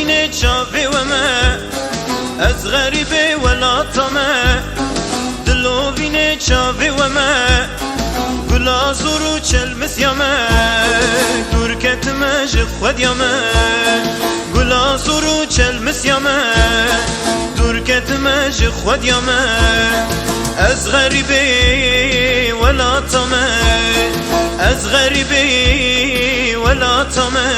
دلوینه چاوه و من از غریبه ولاتمه دلوینه چاوه و من گلا زورو چل مسیامه دور کتمه جه خودیامه گلا زورو چل مسیامه دور کتمه جه خودیامه از غریبه ولاتمه از غریبه ولاتمه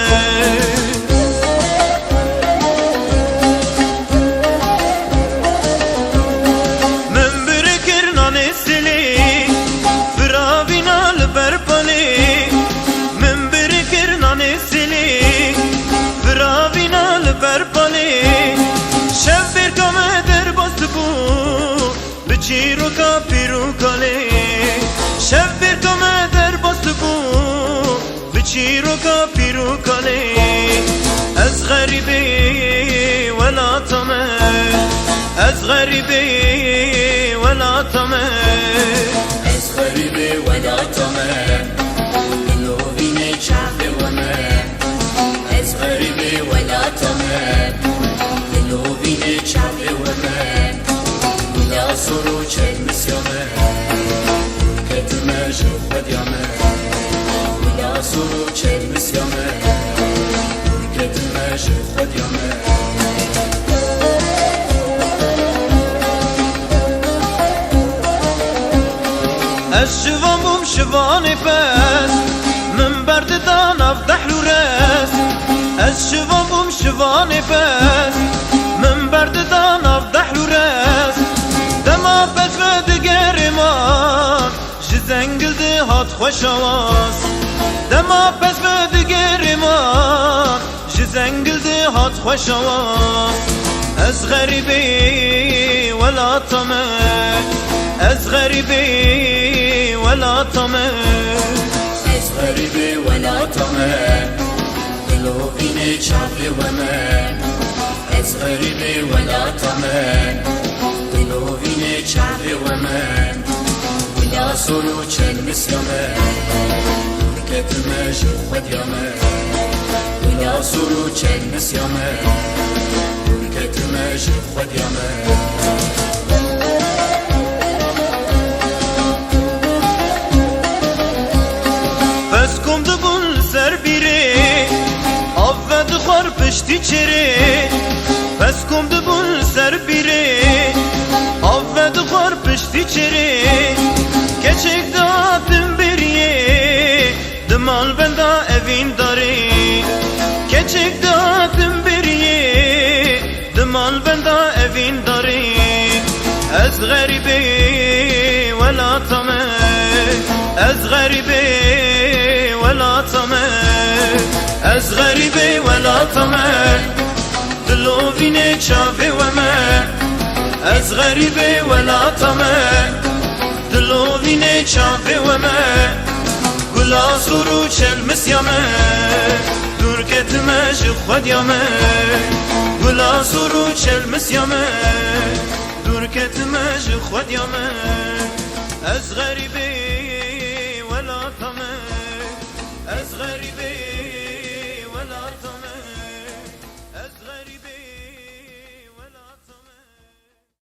چیرو کا پیرو کاله شب بر کم در باست بو بچیرو کا پیرو کاله از غریبه ولاتمه از غریبه ولاتمه از غریبه ولاتمه دلوینه چاوه و من از غریبه ولاتمه دلوینه چاوه و من ولا سرو چل مسیامه کتمه جو خودیامه ولا سرو چل مسیامه کتمه جو خودیامه از شوامم شوان پس من برد دانف دحلو رس از شوامم شوان پس من برد دانف دحلو رس دما پس و دگر ما جزنگل ده هات خوش آواز دما پس و دگر ما جزنگل ده هات خوش آواز از غریبه ولاتمه از غریبه ولاتمه از غریبه ولاتمه دلوینه چاوه و من از غریبه ولاتمه دلوینه چاوه و من ولا سرو چل مسیامه کتمه جو خودیامه ولا سرو چل مسیامه کتمه جو خودیامه بس کم دبون سر بیره آفد خور پشتی چره بس کم دبون سر بیره آفد خور پشتی چره کچک داتم بریه دمال بندا اوین داره کچک داتم بریه دمال بندا اوین داره از غریبه ولاتمه از غریبه ولاتمه از غریبه ولاتمه دلوینه چاوه و من از غریبه ولاتمه دلوینه چاوه و من گلا سرو چل مسیامه دور کتمه جه خودیامه گلا سرو چل مسیامه دور کتمه جه خودیامه از غریبه